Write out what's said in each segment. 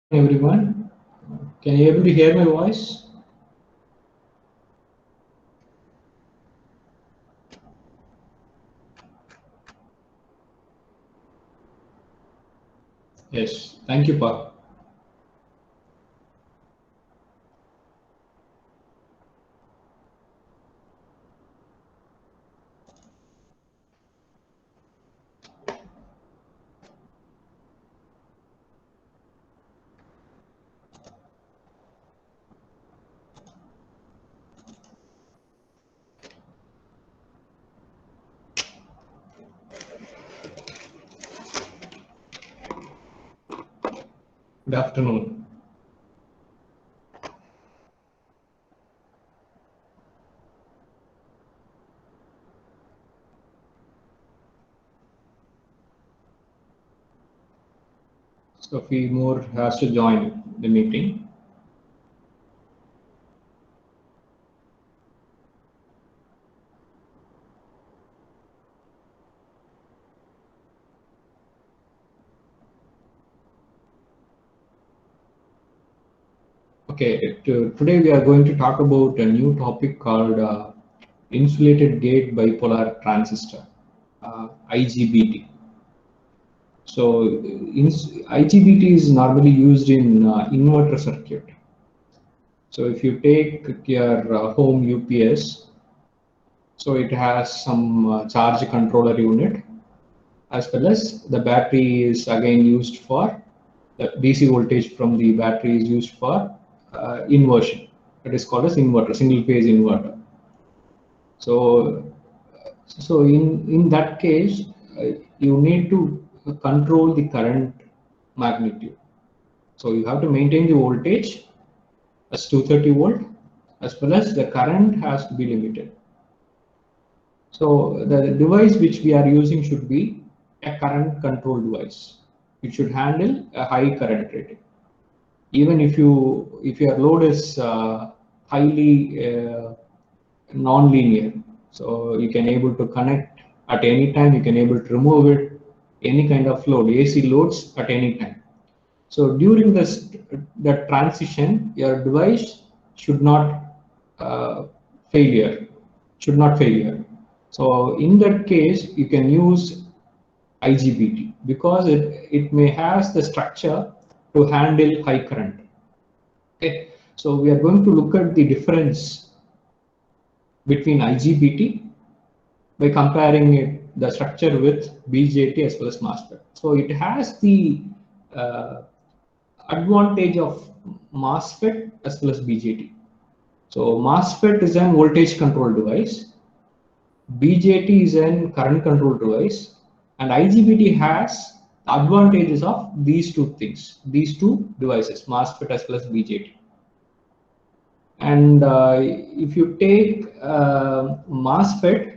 Everyone, can you able to hear my voice? Yes, thank you, Pa. Good afternoon. Sophie Moore has to join the meeting. Okay, today we are going to talk about a new topic called insulated gate bipolar transistor, IGBT. So, IGBT is normally used in inverter circuit. So, if you take your home UPS, so it has some charge controller unit, as well as the battery is again used for the DC voltage from the battery is used for inversion. It is called as inverter, single phase inverter. So, in that case, you need to control the current magnitude. So you have to maintain the voltage as 230 volt, as well as the current has to be limited. So the device which we are using should be a current control device. It should handle a high current rating. Even if your load is highly non-linear, so you can able to connect at any time. You can able to remove it, any kind of load, AC loads at any time. So during the transition, your device should not failure, should not failure. So in that case, you can use IGBT because it may has the structure to handle high current. Okay, so we are going to look at the difference between IGBT by comparing the structure with BJT as well as MOSFET. So it has the uh, advantage of MOSFET as well as BJT. So MOSFET is an voltage control device, BJT is an current control device, and IGBT has advantages of these two things, these two devices, MOSFET as well as BJT. And if you take MOSFET,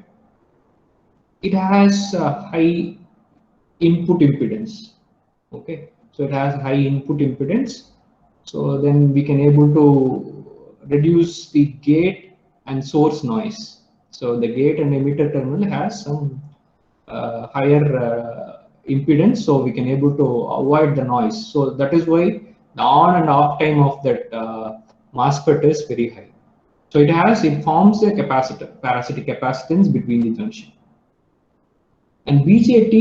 it has high input impedance. Okay, so it has high input impedance. So then we can able to reduce the gate and source noise. So the gate and emitter terminal has some higher impedance, so we can able to avoid the noise. So that is why the on and off time of that MOSFET is very high. So it forms a capacitor, parasitic capacitance between the junction. And BJT,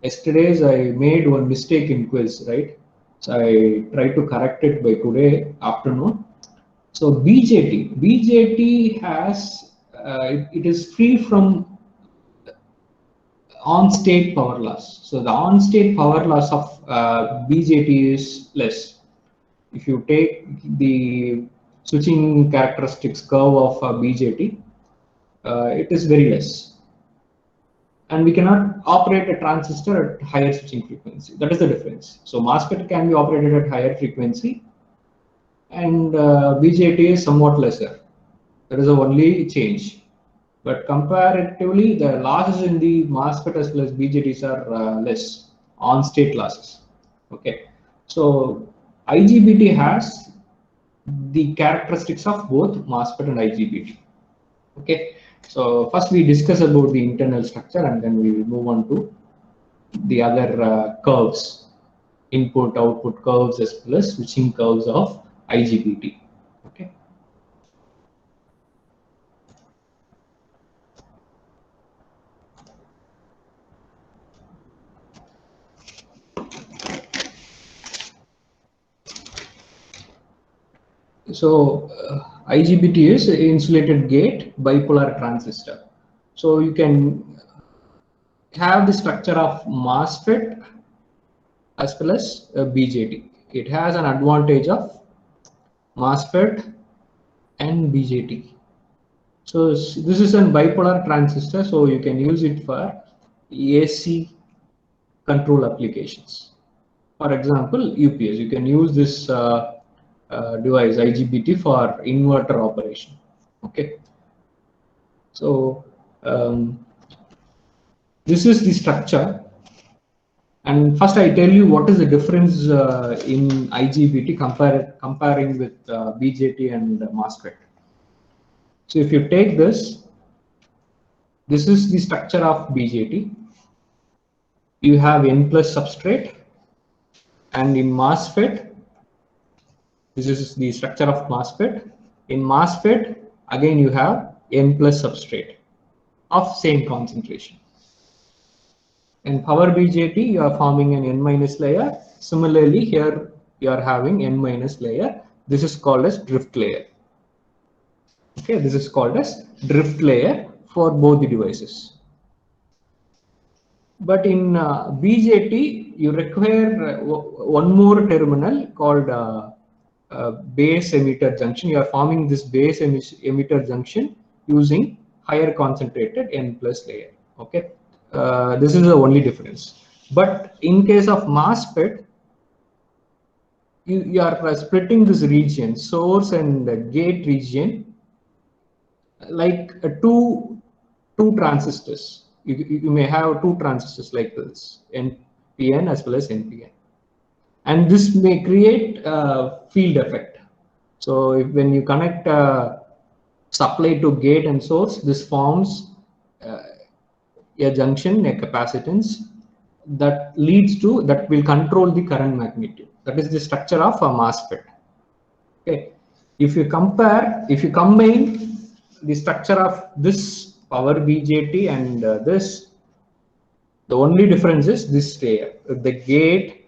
yesterday's I made one mistake in quiz, right? So I tried to correct it by today afternoon. So BJT has, it is free from on-state power loss. So the on-state power loss of BJT is less. If you take the switching characteristics curve of BJT, it is very less. And we cannot operate a transistor at higher switching frequency. That is the difference. So MOSFET can be operated at higher frequency, and BJT is somewhat lesser. That is the only change. But comparatively, the losses in the MOSFET as well as BJTs are less on-state losses. Okay, so IGBT has the characteristics of both MOSFET and IGBT. Okay, so first we discuss about the internal structure, and then we will move on to the other curves. input output curves as well as switching curves of IGBT. Okay. So IGBT is insulated gate bipolar transistor. So you can have the structure of MOSFET as well as BJT. It has an advantage of MOSFET and BJT. So this is a bipolar transistor, so you can use it for AC control applications. For example, UPS, you can use this device IGBT for inverter operation. Okay. So this is the structure. And first I tell you what is the difference in IGBT comparing with BJT and MOSFET. So if you take this is the structure of BJT. You have N plus substrate, and in MOSFET, this is the structure of MOSFET. In MOSFET, again you have N plus substrate of same concentration. In power BJT, you are forming an N minus layer. Similarly, here you are having N minus layer. This is called as drift layer. Okay, this is called as drift layer for both the devices. But in BJT, you require one more terminal called base emitter junction. You are forming this base emitter junction using higher concentrated N plus layer. Okay, this is the only difference. But in case of MOSFET, you are splitting this region, source and gate region, like two transistors. You may have two transistors like this, NPN as well as NPN, and this may create a field effect. So when you connect supply to gate and source, this forms a junction, a capacitance that will control the current magnitude. That is the structure of a MOSFET. Okay, if you combine the structure of this power BJT and this, the only difference is this layer. The gate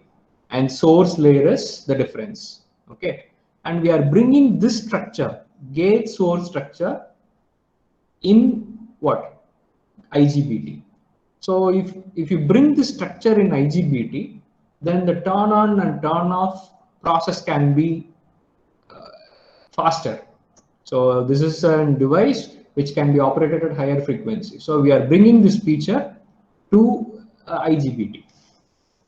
and source layer is the difference. Okay, and we are bringing this structure, gate source structure, in what? IGBT. So if you bring this structure in IGBT, then the turn on and turn off process can be faster. So this is a device which can be operated at higher frequency. So we are bringing this feature to IGBT.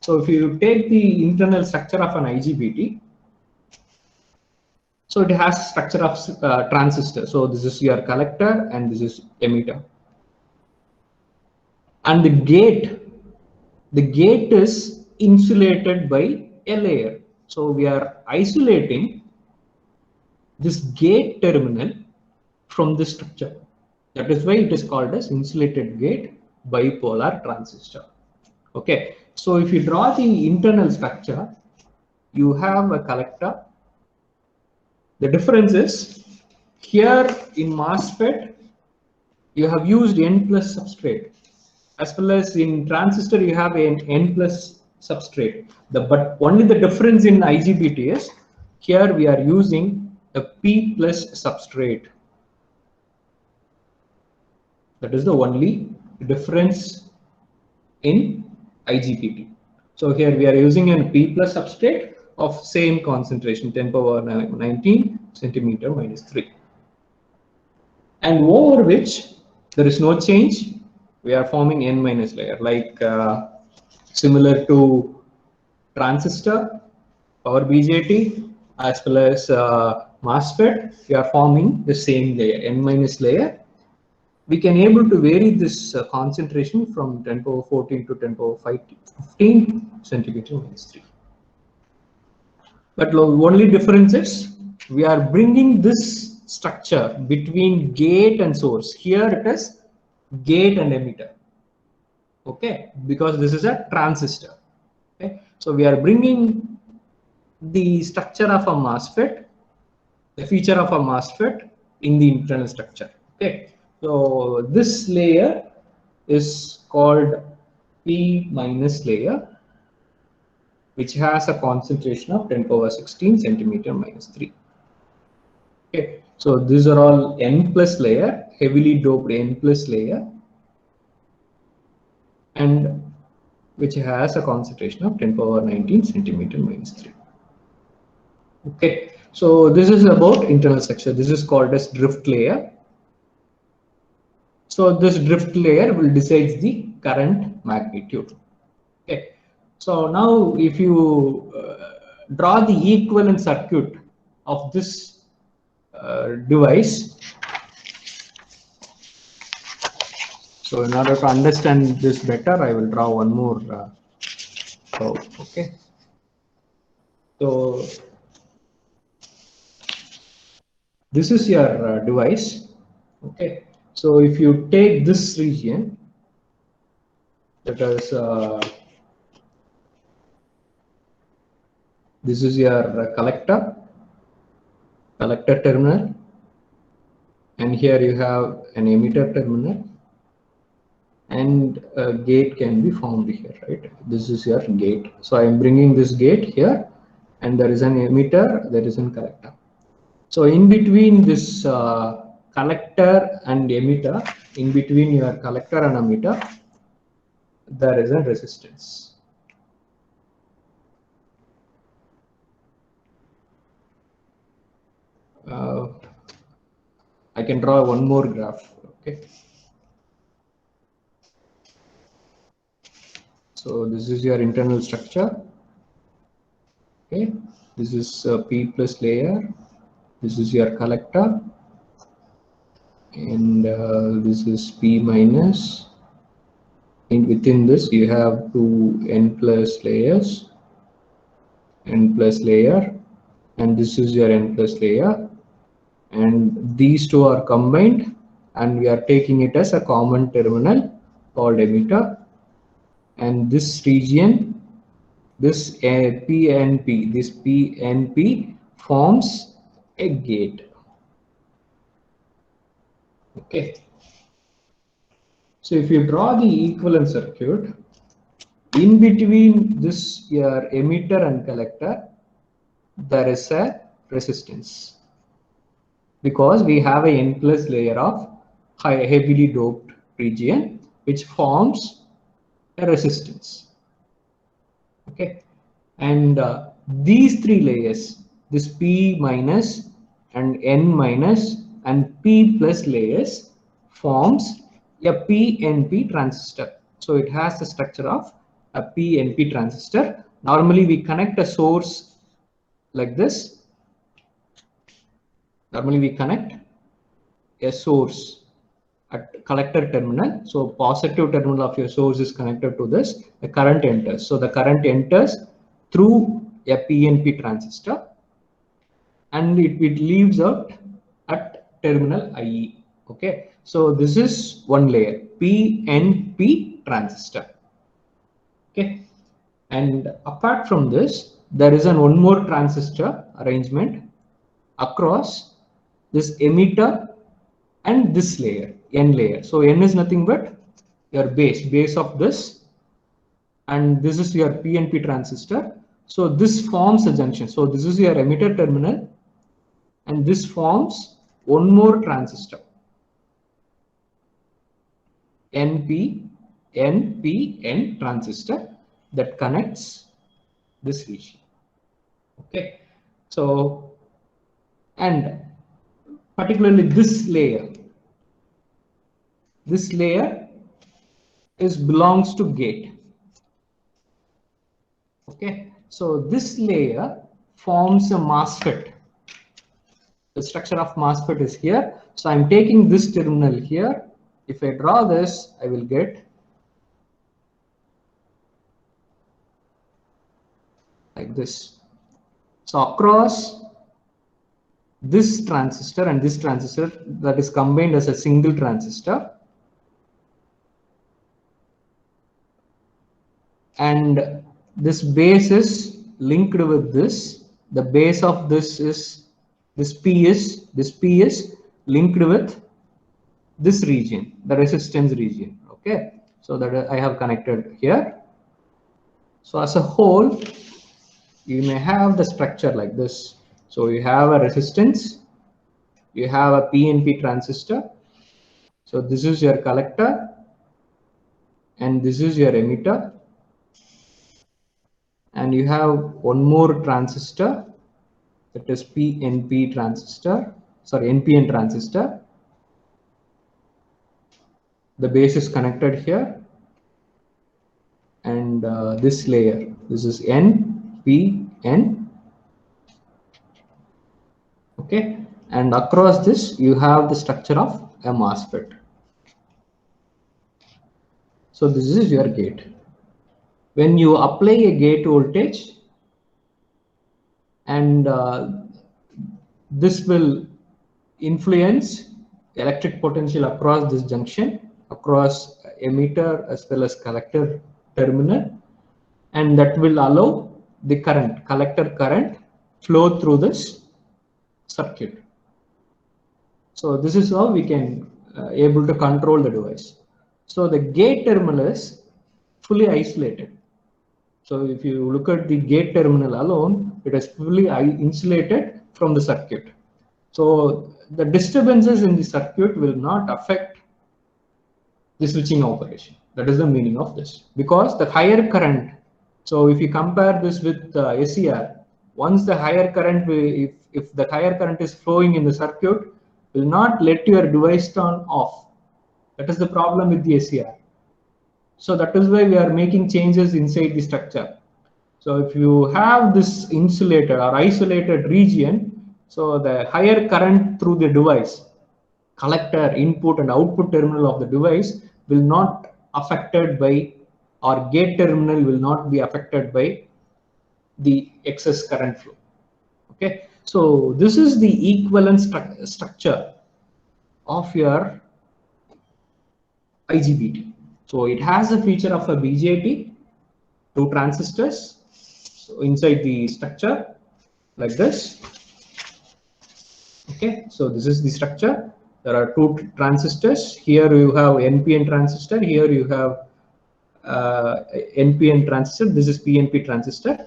So if you take the internal structure of an IGBT, so it has structure of transistor. So this is your collector and this is emitter. And the gate is insulated by a layer. So we are isolating this gate terminal from the structure. That is why it is called as insulated gate bipolar transistor. Okay, so if you draw the internal structure, you have a collector. The difference is here in MOSFET, you have used N plus substrate, as well as in transistor you have an N plus substrate. But only the difference in IGBT is here we are using a P plus substrate. That is the only difference in IGBT. So here we are using a P plus substrate of same concentration, 10 power 19 centimeter minus 3. And over which there is no change. We are forming N minus layer, like similar to transistor, power BJT, as well as MOSFET, we are forming the same layer, N minus layer. We can able to vary this concentration from 10 power 14 to 10 power 15 centimeter minus 3. But the only difference is we are bringing this structure between gate and source. Here it is gate and emitter. Okay, because this is a transistor. Okay, So we are bringing the structure of a MOSFET, the feature of a MOSFET in the internal structure. Okay, so this layer is called P minus layer, which has a concentration of 10 power 16 centimeter minus 3. Okay, so these are all N plus layer, heavily doped N plus layer, and which has a concentration of 10 power 19 centimeter minus 3. Okay, so this is about internal structure. This is called as drift layer. So this drift layer will decide the current magnitude. Okay, so now if you draw the equivalent circuit of this device, so in order to understand this better, I will draw one more curve. Okay, so this is your device. Okay, so if you take this region, that is this is your collector terminal, and here you have an emitter terminal, and a gate can be formed here, right? This is your gate. So I am bringing this gate here, and there is an emitter, there is a collector. So in between this collector and emitter, in between your collector and emitter, there is a resistance. I can draw one more graph. Okay. So this is your internal structure. Okay. This is P plus layer. This is your collector, and this is P minus. And within this, you have two N plus layers, N plus layer, and this is your N plus layer. And these two are combined, and we are taking it as a common terminal called emitter. And this region, this PNP, this PNP forms a gate. Okay. So if you draw the equivalent circuit, in between this your emitter and collector, there is a resistance, because we have a N plus layer of heavily doped region which forms a resistance. Okay, and these three layers, this P minus and N minus and P plus layers, forms a PNP transistor. So it has the structure of a PNP transistor. Normally we connect a source like this. Normally we connect a source at collector terminal. So positive terminal of your source is connected to this. The current enters. So the current enters through a PNP transistor, and it leaves out at terminal IE. Okay. So this is one layer, PNP transistor. Okay. And apart from this, there is one more transistor arrangement across this emitter and this layer, N layer. So N is nothing but your base of this, and this is your PNP transistor. So this forms a junction. So this is your emitter terminal, and this forms one more transistor, NPN transistor, that connects this region. Okay, so, and particularly this layer belongs to gate. Okay, so this layer forms a MOSFET. The structure of MOSFET is here. So I'm taking this terminal here. If I draw this, I will get like this. So across this transistor and this transistor, that is combined as a single transistor, and this base is linked with this. The base of this is this P is linked with this region, the resistance region. Okay, so that I have connected here. So as a whole, you may have the structure like this. So you have a resistance, you have a PNP transistor. So this is your collector, and this is your emitter, and you have one more transistor, that is PNP transistor, sorry, NPN transistor. The base is connected here, and this layer, this is NPN. Okay, and across this you have the structure of a MOSFET. So this is your gate. When you apply a gate voltage, and this will influence electric potential across this junction, across emitter as well as collector terminal, and that will allow the current, collector current, flow through this circuit. So this is how we can able to control the device. So the gate terminal is fully isolated. So if you look at the gate terminal alone, it is fully insulated from the circuit. So the disturbances in the circuit will not affect the switching operation. That is the meaning of this. Because the higher current, so if you compare this with SCR, once the higher current, if the higher current is flowing in the circuit, will not let your device turn off. That is the problem with the SCR. So that is why we are making changes inside the structure. So if you have this insulated or isolated region, so the higher current through the device, collector, input and output terminal of the device will not affected by, or gate terminal will not be affected by the excess current flow. Okay, so this is the equivalent structure of your IGBT. So it has a feature of a BJT, two transistors. So inside the structure like this. Okay, so this is the structure. There are two transistors. Here you have NPN transistor. Here you have NPN transistor. This is PNP transistor.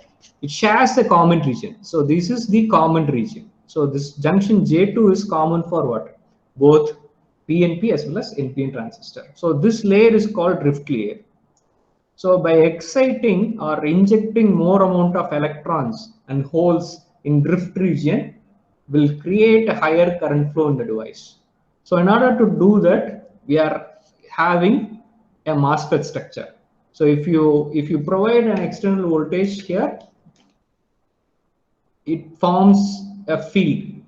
It shares the common region. So this is the common region. So this junction J2 is common for what? Both PNP as well as NPN transistor. So this layer is called drift layer. So by exciting or injecting more amount of electrons and holes in drift region will create a higher current flow in the device. So in order to do that, we are having a MOSFET structure. So if you provide an external voltage here, it forms a field.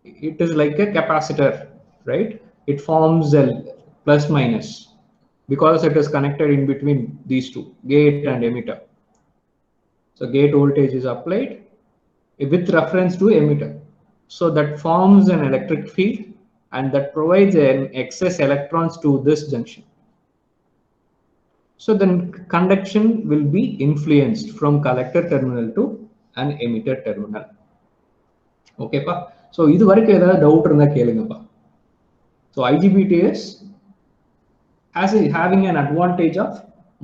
It is like a capacitor, right? It forms a plus minus because it is connected in between these two, gate and emitter. So gate voltage is applied with reference to emitter. So that forms an electric field and that provides an excess electrons to this junction. So then conduction will be influenced from collector terminal to an emitter terminal. Okay, pa? So இது வரைக்கும் ஏதாவது doubt இருந்தா கேளுங்கப்பா. So IGBT is having an advantage of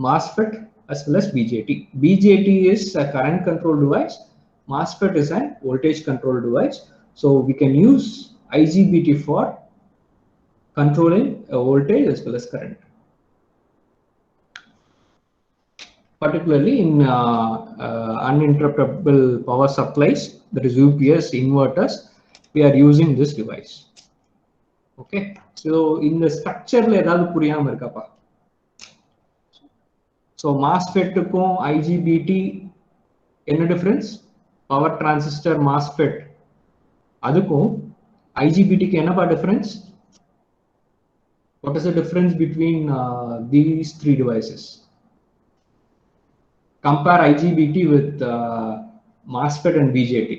MOSFET as well as BJT. BJT is a current control device. MOSFET is a voltage control device. So we can use IGBT for controlling a voltage as well as current. Particularly in uninterruptible power supplies, that is UPS inverters, we are using this device. Okay, so in the structure la edavadhu puriyama irukappa? So MOSFET kum IGBT enna difference? Power transistor MOSFET adukum IGBT ku enna pa difference? What is the difference between these three devices? Compare IGBT with MOSFET and BJT.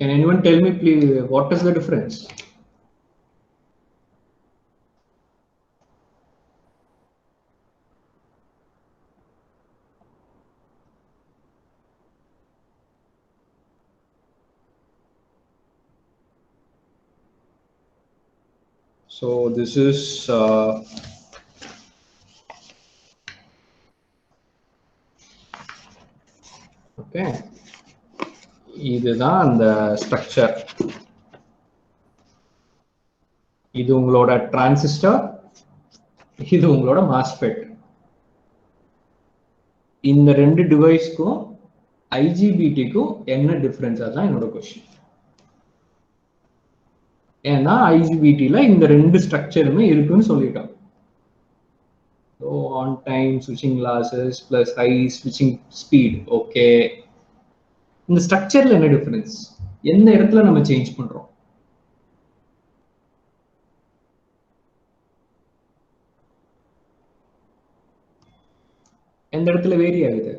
Can anyone tell me, please, what is the difference? So this is okay. இதுதான் அந்த structure. இது உங்களோட transistor, இது உங்களோட MOSFET. இந்த ரெண்டு டிவைஸ்க்கும் ஐஜிபிடிக்கும் என்ன difference? அதான் என்னோட கொஸ்டின். ஏன்னா ஐஜிபிடில இந்த ரெண்டு ஸ்ட்ரக்சருமே இருக்குன்னு சொல்லிட்டோம். So on time switching losses plus high switching speed. Okay, இந்த ஸ்ட்ரக்சர்ல என்ன டிஃபரன்ஸ்? எந்த இடத்துல நம்ம சேஞ்ச் பண்றோம்? எந்த இடத்துல வேரி ஆகுது?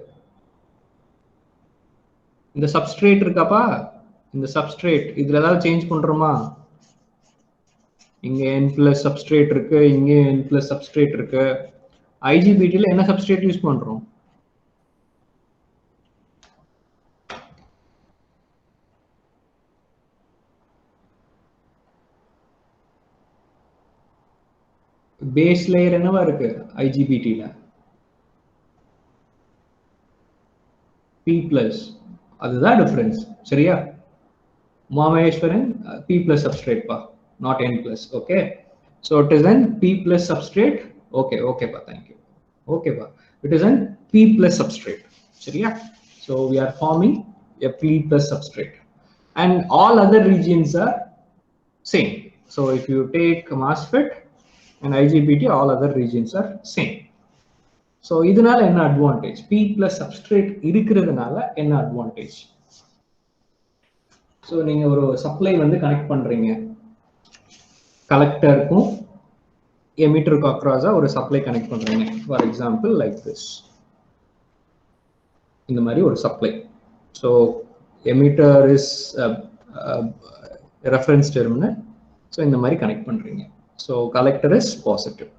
இந்த சப்ஸ்ட்ரேட் இருக்காப்பா, இந்த சப்ஸ்ட்ரேட் இதுல ஏதாவது சேஞ்ச் பண்றோமா? இங்க n plus சப்ஸ்ட்ரேட் இருக்கு, இங்க n plus சப்ஸ்ட்ரேட் இருக்கு. ஐஜிபிடில என்ன சப்ஸ்ட்ரேட் யூஸ் பண்றோம்? பேஸ் லேயர் என்னவா இருக்கு ஐஜிபிடில? P+. அதுதான் டிஃபரன்ஸ். சரியா மாமேஸ்வரன்? P+ substrate பா, not n+. okay, so it is an P+ substrate. okay pa, thank you. okay pa, it is an P+ substrate. சரியா, so we are forming a P+ substrate and all other regions are same. So if you take MOSFET and IGBT, all other regions are same. So இதனால என்ன advantage? P+ substrate இருக்கிறதுனால என்ன advantage? So நீங்க ஒரு supply வந்து connect பண்றீங்க, கலெக்டருக்கும் எமிட்டருக்கும் அக்ராஸா ஒரு சப்ளை கனெக்ட் பண்றீங்க. ஃபார் எக்ஸாம்பிள் லைக் திஸ், இந்த மாதிரி ஒரு supply. So emitter is reference terminal. So இந்த மாதிரி கனெக்ட் பண்றீங்க. So collector is positive,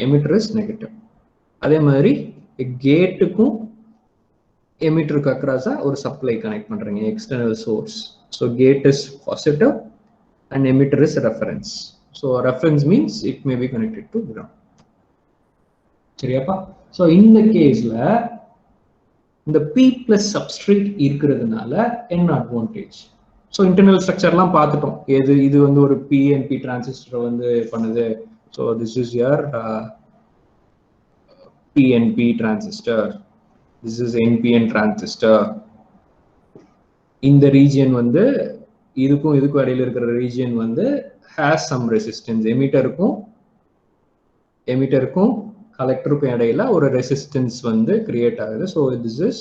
emitter is negative. அதே மாதிரி கேட்டுக்கும் எமிட்டருக்கு அக்ராஸா ஒரு சப்ளை கனெக்ட் பண்றீங்க, external source. So gate is positive and emitter is reference. So reference means it may be connected to ground. சரியாப்பா? ஸோ இந்த கேஸ்ல இந்த P+ substrate இருக்கிறதுனால என்ன அட்வான்டேஜ்? ஸோ இன்டர்னல் ஸ்ட்ரக்சர்லாம் பார்த்துட்டோம். இது வந்து ஒரு PNP டிரான்சிஸ்டர் வந்து பண்ணுது. So this is your PNP transistor, this is NPN transistor. இந்த ரீஜியன் வந்து இதுக்கும் இடையில இருக்கிற ரீஜியன் வந்து has some resistance. எமிட்டருக்கும் கலெக்டருக்கும் இடையில ஒரு ரெசிஸ்டன்ஸ் வந்து கிரியேட் ஆகுது. So this is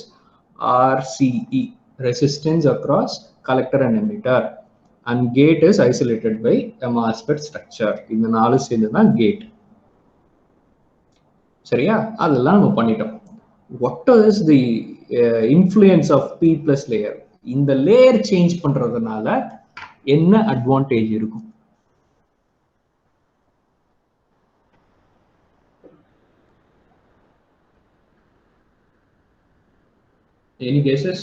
RCE, resistance across collector and emitter, and gate is isolated by a MOSFET structure. இந்த நாலு சேர்ந்து தான் கேட். சரியா, அதெல்லாம் நம்ம பண்ணிட்டோம். what is the influence of P+ layer? இந்த லேயர் சேஞ்ச் பண்றதுனால என்ன அட்வான்டேஜ் இருக்கும்? Any guesses?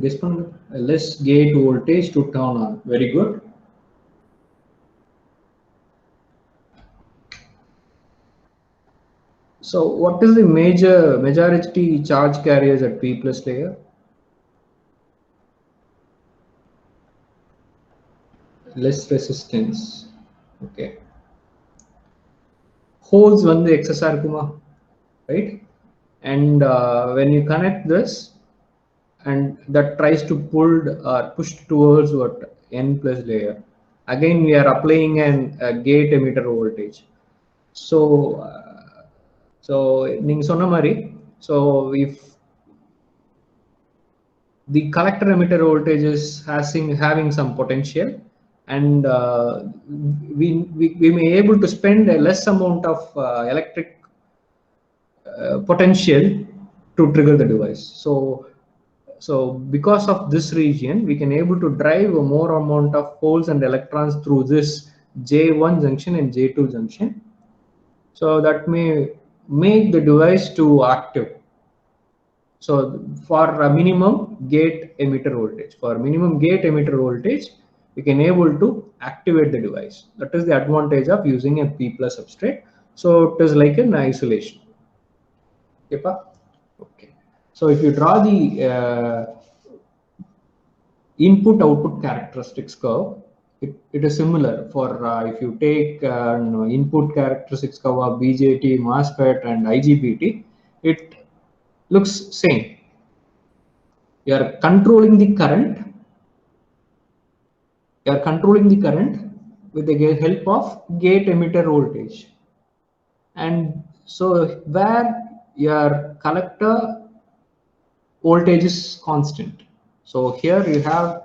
Guess பண்ணுங்க. Less gate voltage to turn on. Very good. So what is the majority charge carriers at P+ layer? Less resistance. Okay. Holes வந்து excess இருக்குமா? Right? And when you connect this and that tries to push towards what N+ layer, again we are applying a gate emitter voltage. So நீங்க சொன்ன மாதிரி, so if the collector emitter voltage is having some potential, and we may able to spend a less amount of electric potential to trigger the device. So because of this region, we can able to drive a more amount of holes and electrons through this J1 junction and J2 junction. So that may make the device to active. So for a minimum gate emitter voltage, we can able to activate the device. That is the advantage of using a P plus substrate. So it is like an isolation. Okay. So if you draw the input output characteristics curve, it is similar for if you take input characteristics curve of BJT, MOSFET and IGBT, it looks same. You are controlling the current. With the help of gate emitter voltage. And so where your collector voltage is constant. So here you have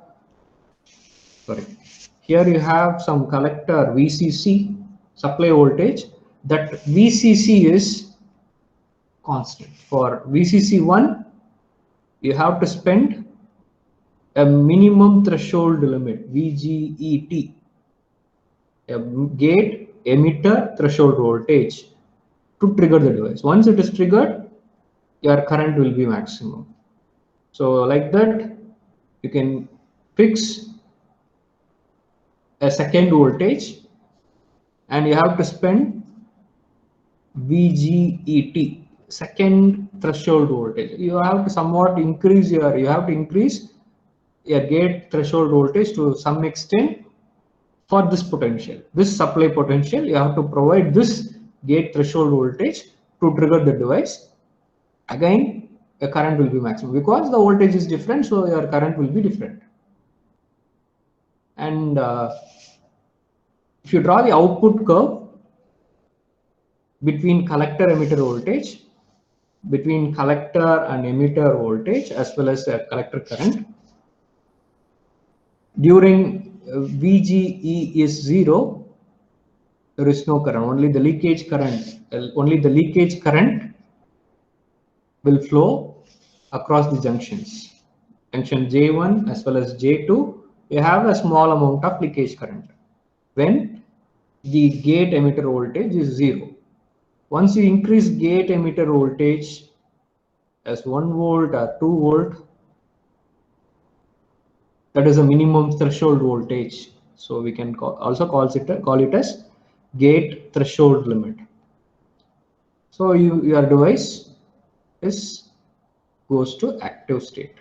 some collector VCC supply voltage. That VCC is constant. For VCC1, you have to spend a minimum threshold limit, VGET, a gate emitter threshold voltage, to trigger the device. Once it is triggered, your current will be maximum. So like that, you can fix a second voltage, and you have to spend VGET, second threshold voltage. You have to somewhat increase your gate threshold voltage to some extent for this potential, this supply potential. You have to provide this gate threshold voltage to trigger the device. Again, a current will be maximum because the voltage is different, so your current will be different. And if you draw the output curve between collector emitter voltage, between collector and emitter voltage, as well as collector current, during VGE is 0, there is no current, only the leakage current will flow across the junctions. Junction J1 as well as J2, you have a small amount of leakage current when the gate emitter voltage is 0. Once you increase gate emitter voltage as 1 volt or 2 volt, that is a minimum threshold voltage. So we can also call it as gate threshold limit. So your device goes to active state.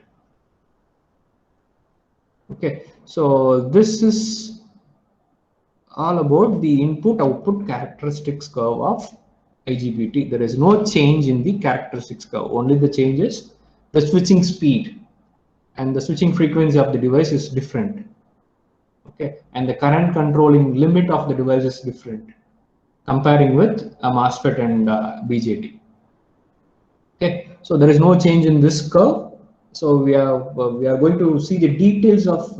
Okay, so this is all about the input output characteristics curve of IGBT. There is no change in the characteristics curve, only the change is the switching speed, and the switching frequency of the device is different. Okay, and the current controlling limit of the device is different comparing with a MOSFET and BJT. Okay, so there is no change in this curve. So we are going to see the details of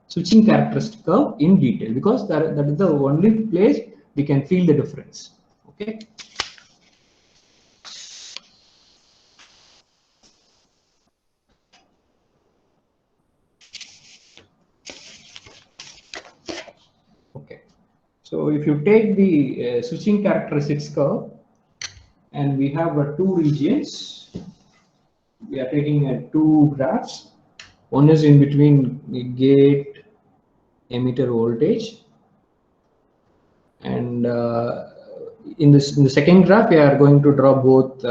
switching characteristic curve in detail, because that is the only place we can feel the difference. Okay. Okay. So if you take the switching characteristics curve, and we have two regions, we are taking two graphs. One is in between the gate emitter voltage, and in the second graph, we are going to draw both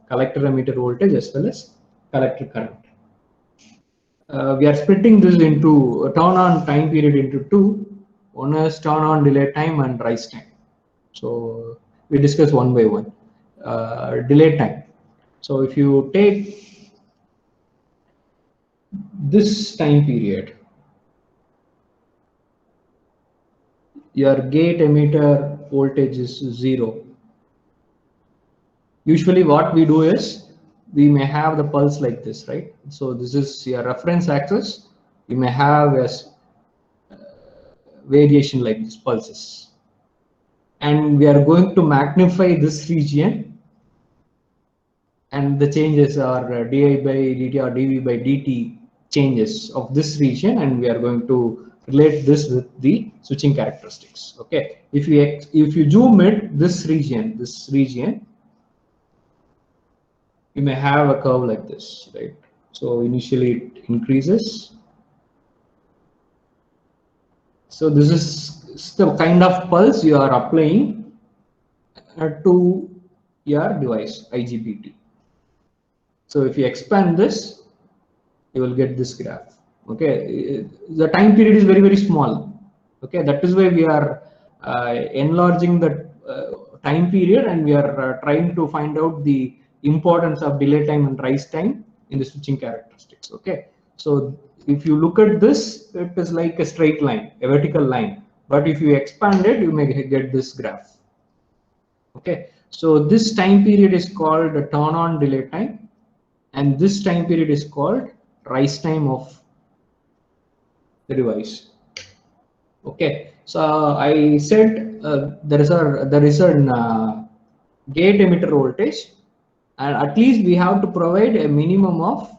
collector emitter voltage as well as collector current. We are splitting this into turn on time period into two. One is turn on delay time and rise time. So we discuss one by one. Delay time. So if you take this time period, your gate emitter voltage is 0. Usually what we do is we may have the pulse like this, right? So this is your reference axis. You may have a variation like this, pulses. And we are going to magnify this region, and the changes are di by dt or dv by dt changes of this region, and we are going to relate this with the switching characteristics. Okay, if you zoom it, this region, you may have a curve like this, right? So initially it increases. So this is the kind of pulse you are applying to your device, IGBT. So if you expand this, you will get this graph. Okay, the time period is very, very small. Okay, that is why we are enlarging the time period, and we are trying to find out the importance of delay time and rise time in the switching characteristics. Okay, so if you look at this, it is like a straight line, a vertical line. But if you expand it, you may get this graph. Okay, so this time period is called the turn on delay time, and this time period is called rise time of the device. Okay, so I said there is a gate emitter voltage, and at least we have to provide a minimum of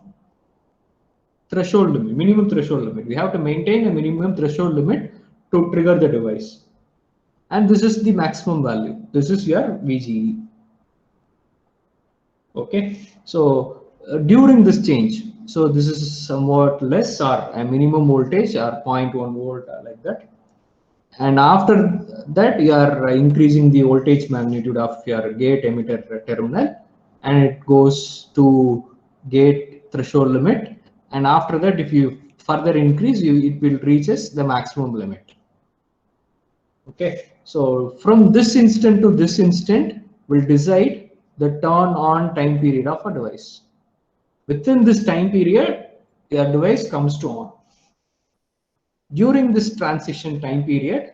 threshold limit, minimum threshold limit. We have to maintain a minimum threshold limit to trigger the device, and this is the maximum value. This is your VGE. Okay, so during this change, so this is somewhat less or a minimum voltage or 0.1 volt like that, and after that you are increasing the voltage magnitude of your gate emitter terminal, and it goes to gate threshold limit, and after that if you further increase, it will reaches the maximum limit. Okay, so from this instant to this instant will decide the turn on time period of a device. Within this time period, your device comes to on. During this transition time period,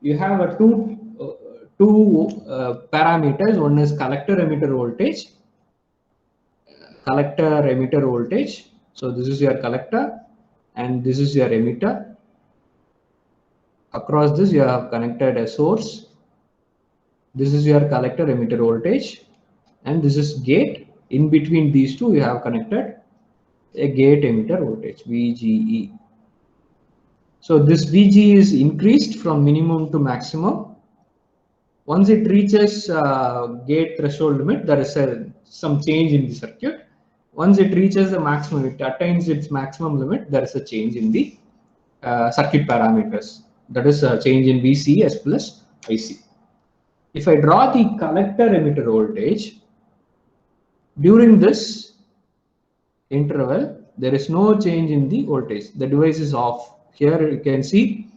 you have a two parameters. One is collector emitter voltage. So this is your collector, and this is your emitter. Across this, you have connected a source. This is your collector emitter voltage, and this is gate. In between these two, you have connected a gate emitter voltage, VGE. So this VGE is increased from minimum to maximum. Once it reaches gate threshold limit, there is some change in the circuit. Once it reaches the maximum, it attains its maximum limit, there is a change in the circuit parameters. That is a change in VC as plus IC. If I draw the collector emitter voltage, during this interval, there is no change in the voltage. The device is off. Here you can see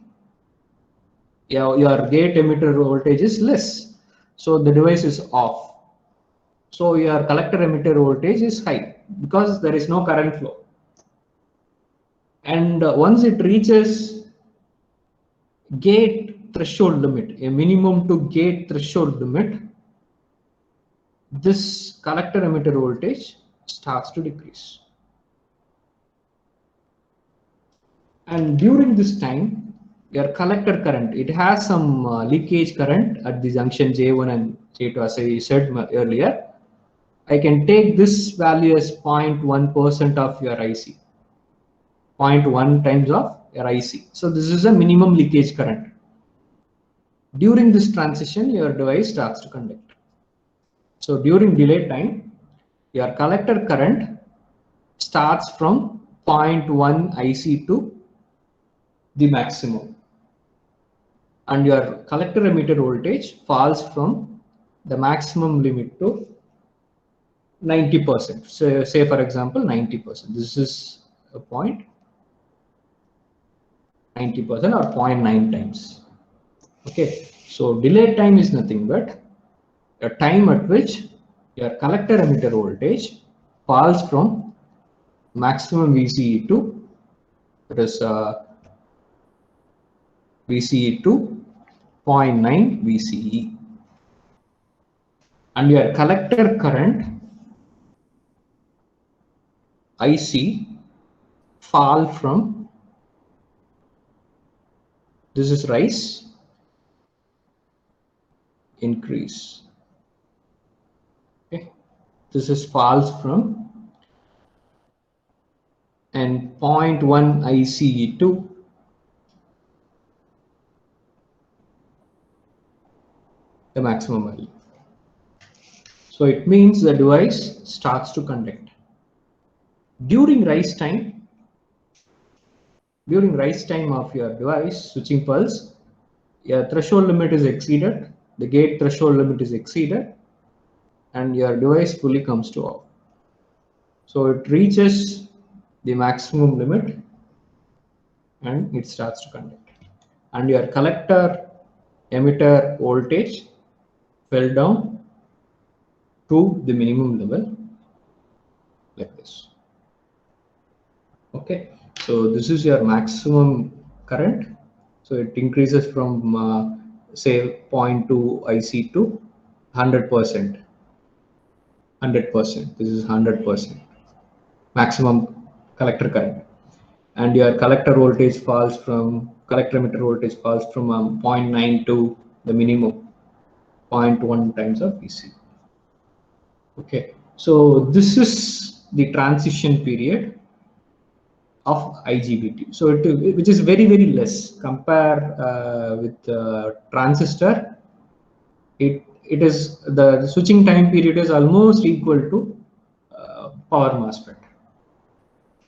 your gate emitter voltage is less, so the device is off. So your collector emitter voltage is high because there is no current flow. And once it reaches gate threshold limit, a minimum to gate threshold limit, this collector emitter voltage starts to decrease. And during this time, your collector current, it has some leakage current at the junction J1 and J2, as I said earlier. I can take this value as 0.1% of your IC, 0.1 times of your IC. So this is a minimum leakage current. During this transition, your device starts to conduct. So during delay time, your collector current starts from 0.1 IC to the maximum, and your collector emitter voltage falls from the maximum limit to 90%. So say for example 90%. This is a point 90% or 0.9 times. Okay, so delay time is nothing but a time at which your collector emitter voltage falls from maximum VCE to, that is VCE to 0.9 VCE, and your collector current IC fall from, this is rise, increase. Okay, this is falls from, and 0.1 ICE to the maximum value. So it means the device starts to conduct. During rise time of your device switching pulse, your threshold limit is exceeded, the gate threshold limit is exceeded, and your device fully comes to off. So it reaches the maximum limit and it starts to conduct. And your collector emitter voltage fell down to the minimum level like this. Okay, so this is your maximum current. So it increases from say 0.2 IC to 100%. 100%. This is 100% maximum collector current, and your collector voltage falls from, collector emitter voltage falls from 0.9 to the minimum 0.1 times of EC. Okay, so this is the transition period of IGBT. So which is very, very less compare with transistor. It is, the switching time period is almost equal to power MOSFET.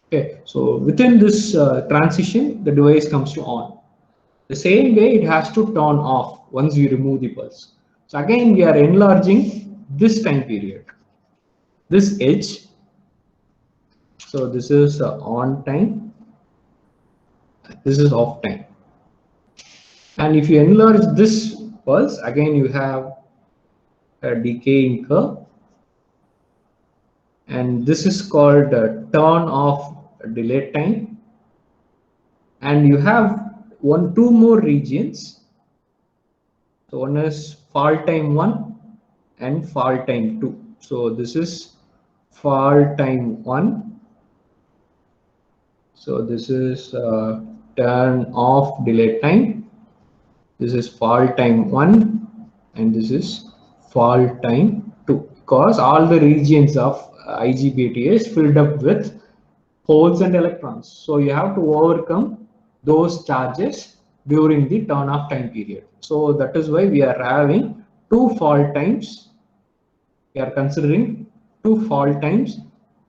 Okay, so within this transition, the device comes to on. The same way it has to turn off once you remove the pulse. So again, we are enlarging this time period, this edge. So this is on time, this is off time. And if you enlarge this pulse, again you have a decaying curve, and this is called turn off delay time. And you have two more regions. So one is fall time 1 and fall time 2. So this is fall time 1. So this is turn off delay time. This is fall time 1 and this is fall time 2, because all the regions of IGBT is filled up with holes and electrons. So you have to overcome those charges during the turn off time period. So that is why we are having two fall times. We are considering two fall times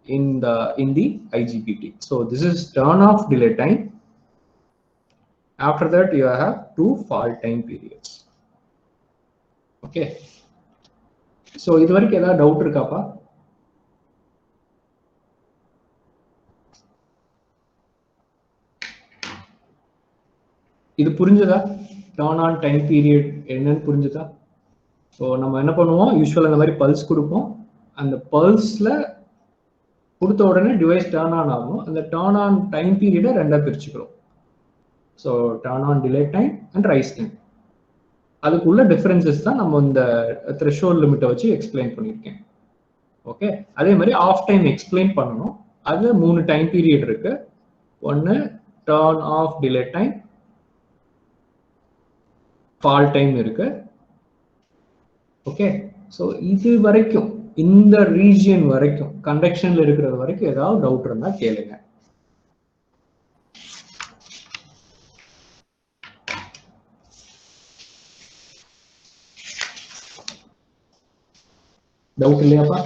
in the IGBT. So this is turn off delay time. After that, you have two fall time periods. Okay. So இதுவரைக்கும் ஏதாவது doubt இருக்காப்பா? இது புரிஞ்சதா? Turn on time period என்னன்னு புரிஞ்சதா? So நம்ம என்ன பண்ணுவோம், யூஸ்வலாக இந்த மாதிரி பல்ஸ் கொடுப்போம். அந்த பல்ஸ்ல கொடுத்த உடனே டிவைஸ் டர்ன் ஆன் ஆகும். அந்த டர்ன் ஆன் டைம் பீரியடை ரெண்டா பிரிச்சுக்கிறோம். So turn on delay time and rise time. அதுக்குள்ள டிஃபரன்சஸ் தான் நம்ம இந்த த்ரெஷோல்ட் லிமிட்டை வச்சு எக்ஸ்பிளைன் பண்ணியிருக்கேன். ஓகே, அதே மாதிரி ஆஃப் டைம் எக்ஸ்பிளைன் பண்ணணும். அது 3 டைம் பீரியட் இருக்கு. ஒன்று turn of delay time, fall time இருக்கு. ஓகே, ஸோ இது வரைக்கும் இந்த ரீஜியன் வரைக்கும் கண்டக்ஷன்ல இருக்கிறது வரைக்கும் ஏதாவது டவுட் இருந்தா கேளுங்க. டவுட் இல்லையாப்பா?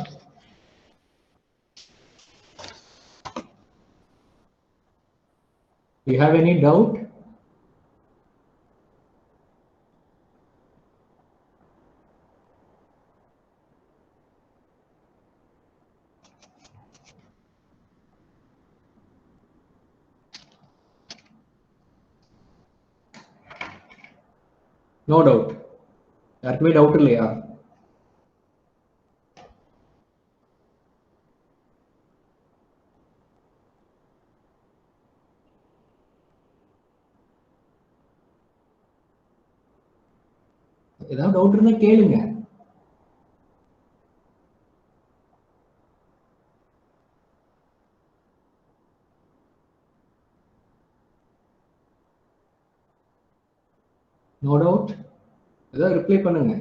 Do you have any doubt? No doubt. யாருக்குமே டவுட் இல்லையா? ஏதாவது டவுட் இருந்தா கேளுங்க. No doubt. ஏதாவது ரிப்ளை பண்ணுங்க.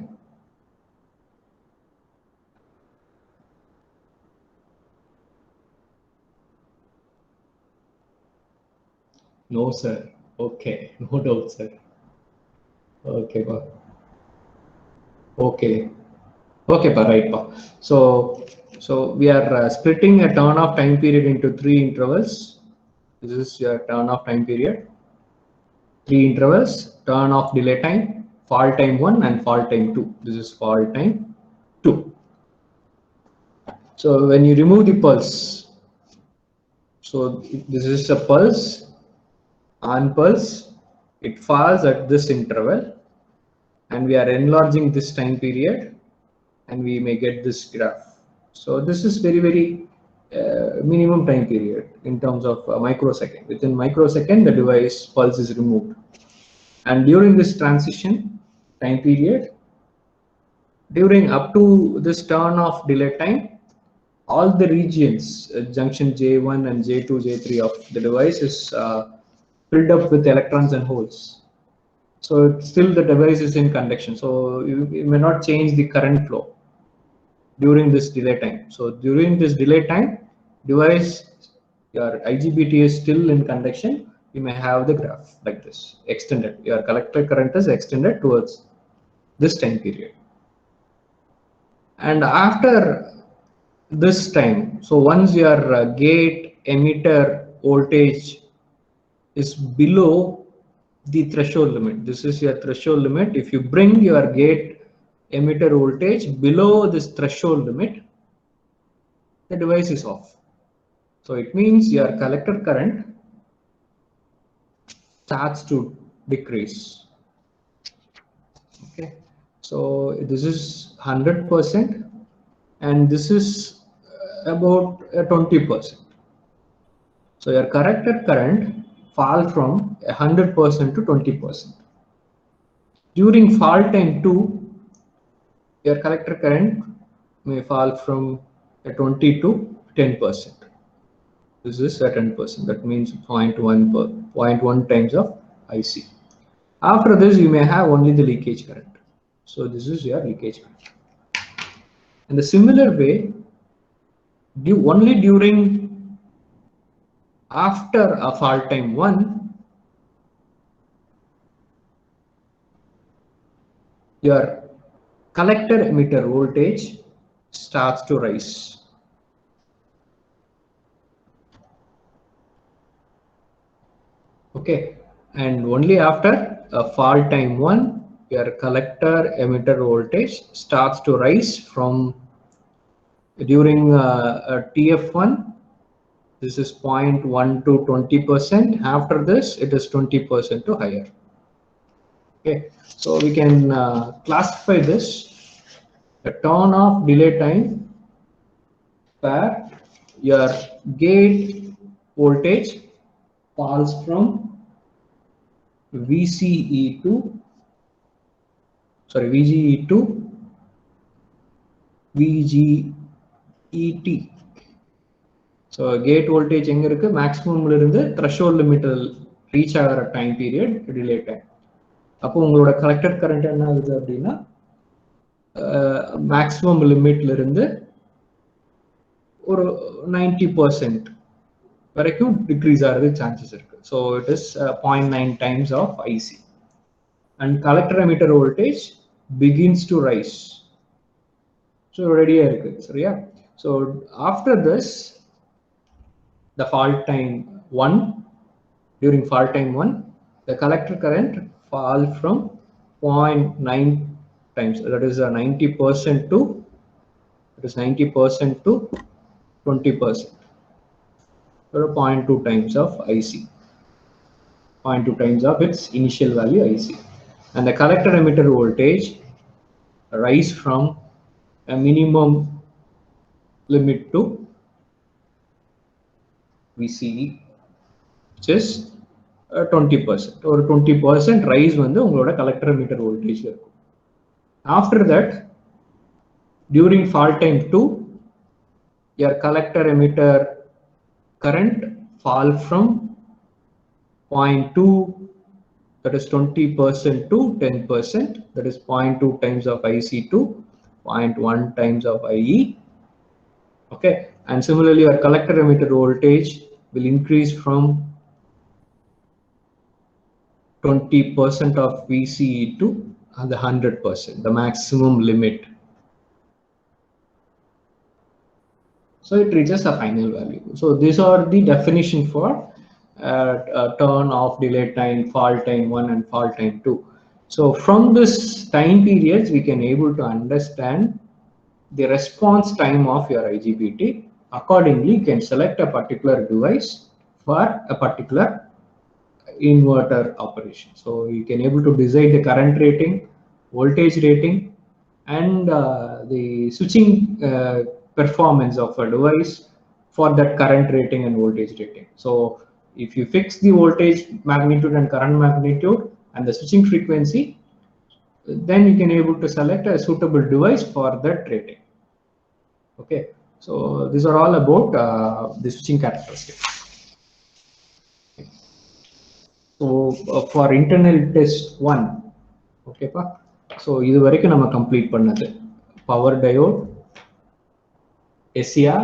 No sir. Okay, no doubt sir. Okay pa. Okay. Okay pa, right pa. So we are splitting a turn off time period into 3 intervals. This is your turn off time period. 3 intervals: turn off delay time, fall time 1 and fall time 2. This is fall time 2. So when you remove the pulse, so this is a pulse, on pulse, it falls at this interval, and we are enlarging this time period, and we may get this graph. So this is very minimum time period in terms of microsecond. Within microsecond, the device pulse is removed, and during this transition time period, during up to this turn off delay time, all the regions, junction J1 and J2, J3 of the device is filled up with electrons and holes. So still the device is in conduction. So you may not change the current flow during this delay time. So during this delay time, device, your IGBT is still in conduction. You may have the graph like this, extended. Your collector current is extended towards this time period. And after this time, so once your gate emitter voltage is below the threshold limit, this is your threshold limit. If you bring your gate emitter voltage below this threshold limit, the device is off. So it means your collector current starts to decrease. Okay, so this is 100%, and this is about 20%. So your collector current fall from 100% to 20%. During fall time 2, your collector current may fall from 20 to 10%. This is a 10%. That means 0.1 times of IC. After this, you may have only the leakage current. So this is your leakage current. In the similar way, only during after a fall time 1, your collector emitter voltage starts to rise. Okay, and only after a fall time 1, your collector emitter voltage starts to rise from during TF1. This is 0.1 to 20%. After this, it is 20% to higher. Okay, so we can classify this the turn off delay time where your gate voltage falls from VGE to VGET. So gate voltage எங்க இருக்கு, மேக்ஸிமம்ல இருந்து threshold limit reach ஆகிற time period delay time. அப்போ உங்களோட collector current என்ன ஆகுது அப்படின்னா maximum லிமிட்ல இருந்து ஒரு 90% வரைக்கும் டிக்ரீஸ் ஆகிறது சான்சஸ் இருக்கு. So it is 0.9 times of IC. And collector emitter voltage begins to rise. So ரெடியா இருக்கு, சரியா? So after this the fault time 1, during fault time 1, the collector current fall from 0.9 times, that is 90% to 20%, or 0.2 times of IC, 0.2 times of its initial value IC, and the collector emitter voltage rise from a minimum limit to VCE, which is 20%, or 20% rise வந்து உங்களோட collector emitter voltage இருக்கும். After that, during fault time 2, your collector emitter current fall from 0.2 that is 20% to 10%, that is 0.2 times of IC to 0.1 times of IE. Okay, and similarly your collector emitter voltage will increase from 20% of VCE to the 100%, the maximum limit. So it reaches the final value. So these are the definition for turn off, delay time, fault time 1 and fault time 2. So from this time periods we can able to understand the response time of your IGBT. Accordingly you can select a particular device for a particular inverter operation. So you can able to decide the current rating, voltage rating, and the switching performance of a device for that current rating and voltage rating. So if you fix the voltage magnitude and current magnitude and the switching frequency, then you can able to select a suitable device for that rating. Okay, so these are all about the switching characteristics. So for internal test 1, okay pa, so இது வரைக்கும் நம்ம complete பண்ணது power diode, SCR,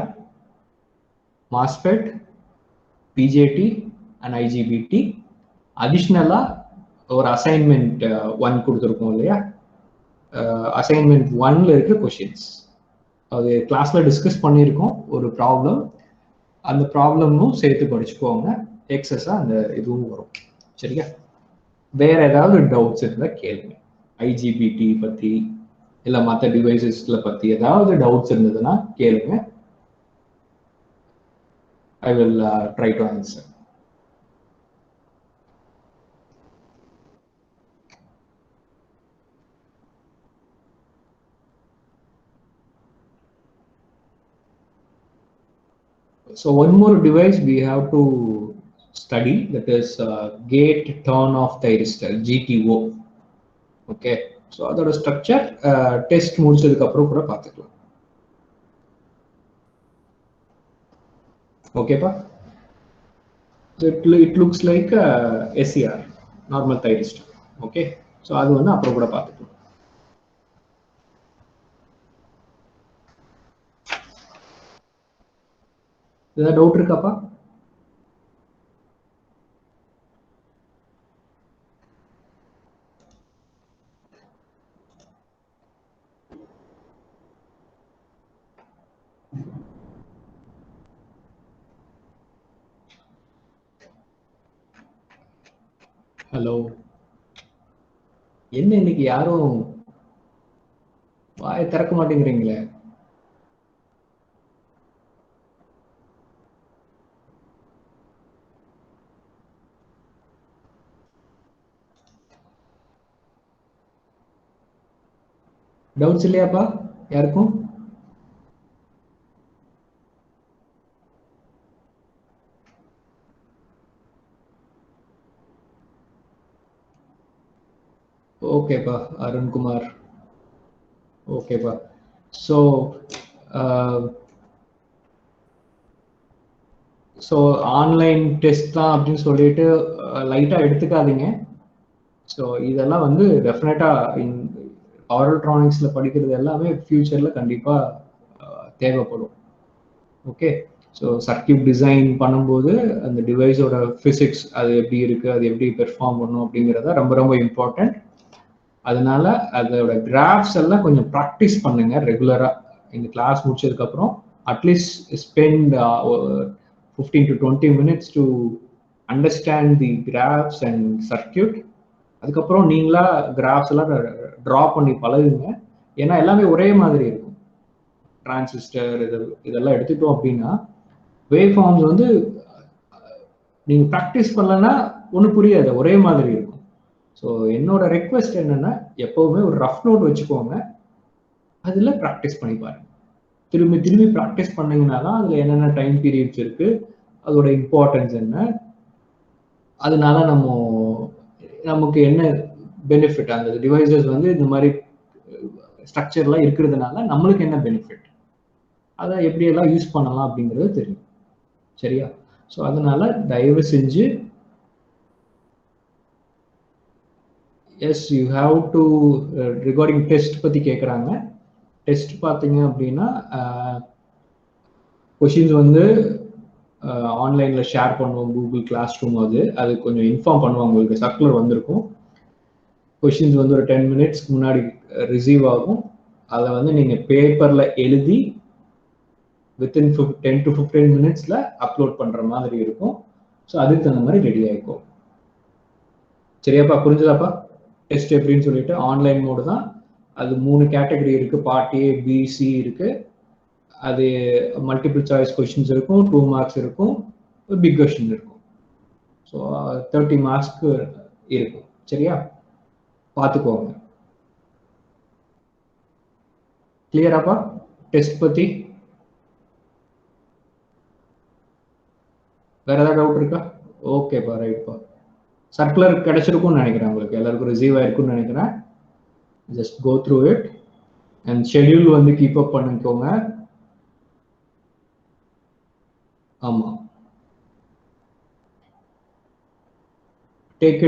MOSFET, BJT and IGBT. Additionally ஒரு assignment 1 கொடுத்திருக்கோம் இல்லையா, assignment 1ல இருக்க questions அது கிளாஸ்ல டிஸ்கஸ் பண்ணியிருக்கோம். ஒரு ப்ராப்ளம், அந்த ப்ராப்ளமும் சேர்த்து படிச்சுக்கோங்க, எக்ஸஸா அந்த இதுவும் வரும். சரியா, வேற ஏதாவது டவுட்ஸ் இருந்தா கேளுங்க. ஐஜிபிடி பத்தி இல்ல மற்ற டிவைசஸ்ல பத்தி ஏதாவது டவுட்ஸ் இருந்ததுன்னா கேளுங்க. I will try to answer. So one more device we have to study, that is gate turn off thyristor, GTO. Okay, so அதோட ஸ்ட்ரக்சர் டெஸ்ட் முடிச்சதுக்கு அப்புறம் கூட பார்த்துக்கலாம். ஓகேப்பா, it looks like SCR, normal thyristor. Okay, so அது வந்து அப்புறம் கூட பார்த்துக்கலாம். ஏதாவது டவுட் இருக்காப்பா? ஹலோ, என்ன இன்னைக்கு யாரும் வாயை திறக்க மாட்டேங்கிறீங்களே? டவுட்ஸ் இல்லையாப்பா யாருக்கும்? ஓகேப்பா, அருண்குமார். ஓகேப்பா, ஸோ ஸோ ஆன்லைன் டெஸ்ட் தான் அப்படின்னு சொல்லிட்டு லைட்டாக எடுத்துக்காதீங்க. ஸோ இதெல்லாம் வந்து டெஃபினட்டாக பவர் எலக்ட்ரானிக்ஸில் படிக்கிறது எல்லாமே ஃபியூச்சரில் கண்டிப்பாக தேவைப்படும். ஓகே, ஸோ சர்க்யூட் டிசைன் பண்ணும்போது அந்த டிவைஸோட ஃபிசிக்ஸ் அது எப்படி இருக்குது, அது எப்படி பெர்ஃபார்ம் பண்ணும் அப்படிங்கிறத ரொம்ப ரொம்ப இம்பார்ட்டண்ட். அதனால அதோட கிராஃப்ஸ் எல்லாம் கொஞ்சம் ப்ராக்டிஸ் பண்ணுங்க ரெகுலராக. இந்த கிளாஸ் முடிச்சதுக்கப்புறம் at least spend 15 to 20 minutes to understand the graphs and circuit. அதுக்கப்புறம் நீங்களா கிராஃப்ஸ் எல்லாம் ட்ரா பண்ணி பழகுங்க. ஏன்னா எல்லாமே ஒரே மாதிரி இருக்கும். டிரான்சிஸ்டர் இதெல்லாம் எடுத்துட்டோம் அப்படின்னா வேவ் ஃபார்ம்ஸ் வந்து நீங்க ப்ராக்டிஸ் பண்ணலன்னா ஒன்றும் புரியாது, ஒரே மாதிரி இருக்கும். ஸோ என்னோட ரெக்வெஸ்ட் என்னன்னா, எப்பவுமே ஒரு ரஃப் நோட் வச்சுக்கோங்க, அதுல ப்ராக்டிஸ் பண்ணி பாருங்க. திரும்பி திரும்பி ப்ராக்டிஸ் பண்ணீங்கன்னா தான் அதுல என்னென்ன டைம் பீரியட்ஸ் இருக்கு, அதோட இம்பார்ட்டன்ஸ் என்ன, அதனால நமக்கு என்ன பெனிஃபிட், அந்த டிவைசஸ் வந்து இந்த மாதிரி ஸ்ட்ரக்சர்லாம் இருக்கிறதுனால நம்மளுக்கு என்ன பெனிஃபிட், அதை எப்படியெல்லாம் யூஸ் பண்ணலாம் அப்படிங்கிறது தெரியும். சரியா, ஸோ அதனால தயவு செஞ்சு as you have to regarding test பற்றி கேட்குறாங்க. டெஸ்ட் பார்த்தீங்க அப்படின்னா கொஷின்ஸ் வந்து ஆன்லைனில் ஷேர் பண்ணுவோம் கூகுள் கிளாஸ் ரூம். அது கொஞ்சம் இன்ஃபார்ம் பண்ணுவாங்க, உங்களுக்கு சர்க்குலர் வந்திருக்கும். கொஷின்ஸ் வந்து ஒரு 10 மினிட்ஸ்க்கு முன்னாடி ரிசீவ் ஆகும். அதை வந்து நீங்கள் பேப்பரில் எழுதி வித்தின் 10 to 15 மினிட்ஸில் அப்லோட் பண்ணுற மாதிரி இருக்கும். ஸோ அதுக்கு தகுந்த மாதிரி ரெடி ஆகிக்கும். சரியாப்பா, புரிஞ்சுதாப்பா? டெஸ்ட் எப்படின்னு சொல்லிட்டு ஆன்லைன் மோடு தான். அது 3 கேட்டகரி இருக்குது. பார்ட் ஏ, பி, சி இருக்குது. அது மல்டிபிள் சாய்ஸ் கொஷின்ஸ் இருக்கும், 2 மார்க்ஸ் இருக்கும், பிக் கொஷின் இருக்கும். ஸோ 30 மார்க்ஸ்க்கு இருக்கும். சரியா, பார்த்துக்கோங்க. கிளியராப்பா டெஸ்ட் பற்றி? வேற ஏதாவது டவுட் இருக்கா? ஓகேப்பா, ரைட்ப்பா. சர்க்குலர் கிடைச்சிருக்கும்னு நினைக்கிறேன், உங்களுக்கு எல்லாருக்கும் ரிசீவ் ஆயிருக்கும்னு நினைக்கிறேன். Just go through it and schedule வந்து கீப் அப் பண்ணிக்கோங்க. ஆமா, டேக்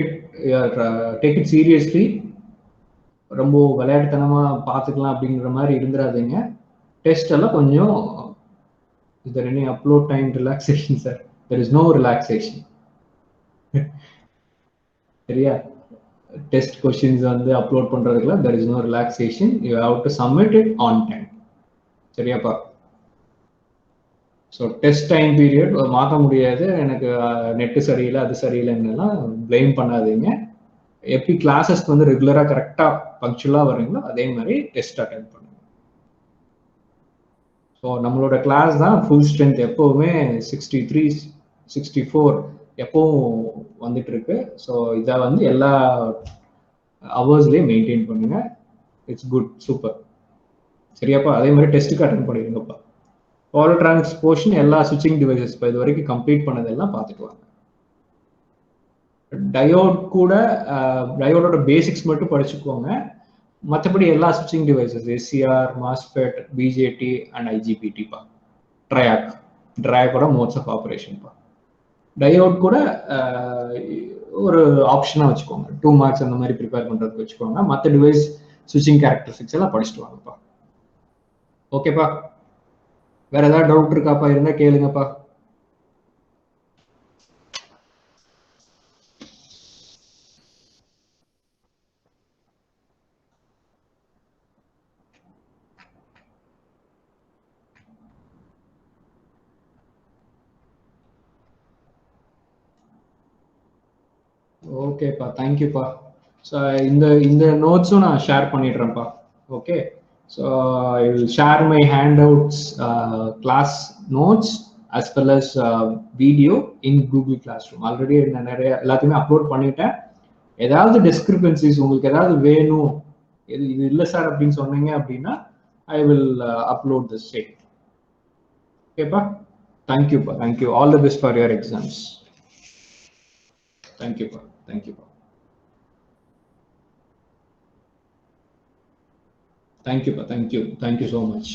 இட் சீரியஸ்லி. ரொம்ப விளையாட்டுத்தனமா பார்த்துக்கலாம் அப்படிங்கிற மாதிரி இருந்துடாதீங்க. டெஸ்ட் எல்லாம் கொஞ்சம் is there any upload time relaxation sir? There is no relaxation. சரியா, டெஸ்ட் கொஸ்டின்ஸ் வந்து upload பண்றதுக்குல there is no relaxation. You have to submit it on time. சரியாப்பா? ஸோ டெஸ்ட் டைம் பீரியட் மாற்ற முடியாது. எனக்கு நெட்டு சரியில்லை, அது சரியில்லைன்னெல்லாம் பிளேம் பண்ணாதீங்க. எப்படி கிளாஸஸ்க்கு வந்து ரெகுலராக கரெக்டாக பங்க்சுவலாக வரீங்களோ அதே மாதிரி டெஸ்ட் அட்டென்ட் பண்ணுங்க. ஸோ நம்மளோட கிளாஸ் தான் ஃபுல் ஸ்ட்ரென்த், எப்போவுமே 63, 64 எப்பவும் வந்துட்டு இருக்கு. ஸோ இதை வந்து எல்லா ஹவர்ஸ்லேயும் மெயின்டைன் பண்ணுங்க. It's good, super. சரியாப்பா? அதே மாதிரி டெஸ்ட்டுக்கு அட்டென்ட் பண்ணிடுங்கப்பா. பவர் டிரான்ஸ்போர்ஷன் எல்லா சுவிட்சிங் டிவைசஸ் இப்போ இது வரைக்கும் கம்ப்ளீட் பண்ணதெல்லாம் பார்த்துட்டு வாங்க. டயோட் கூட டயோடோட பேசிக்ஸ் மட்டும் படிச்சுக்கோங்க. மற்றபடி எல்லா சுவிட்சிங் devices SCR, MOSFET, BJT and ஐஜிபிடிப்பா. ட்ரையாக்கோட மோட்ஸ் ஆஃப் ஆப்ரேஷன்ப்பா. டயோட் கூட ஒரு ஆப்ஷனாக வச்சுக்கோங்க. 2 மார்க்ஸ் அந்த மாதிரி ப்ரிப்பேர் பண்ணுறதுக்கு வச்சுக்கோங்க. மற்ற டிவைஸ் சுவிட்சிங் கேரக்டரிஸ்டிக்ஸ் எல்லாம் படிச்சுட்டு வாங்கப்பா. ஓகேப்பா? வேற ஏதாவது டவுட் இருக்காப்பா? இருந்தா கேளுங்கப்பா. ஓகேப்பா, தேங்க்யூப்பா. ஸோ இந்த நோட்ஸும் நான் ஷேர் பண்ணிடுறேன்ப்பா. Okay, so I will share my handouts, class notes as well as video in Google classroom. Already நான் நிறைய எல்லாத்தையுமே அப்லோட் பண்ணிட்டேன். ஏதாவது டிஸ்கிரிபன்சிஸ் உங்களுக்கு ஏதாவது வேணும், இது இல்லை சார் அப்படின்னு சொன்னீங்க அப்படின்னா I will upload the same. ஓகேப்பா, தேங்க்யூப்பா, thank you. All the best for your exams. தேங்க்யூப்பா, தேங்க்யூப்பா. Thank you so much.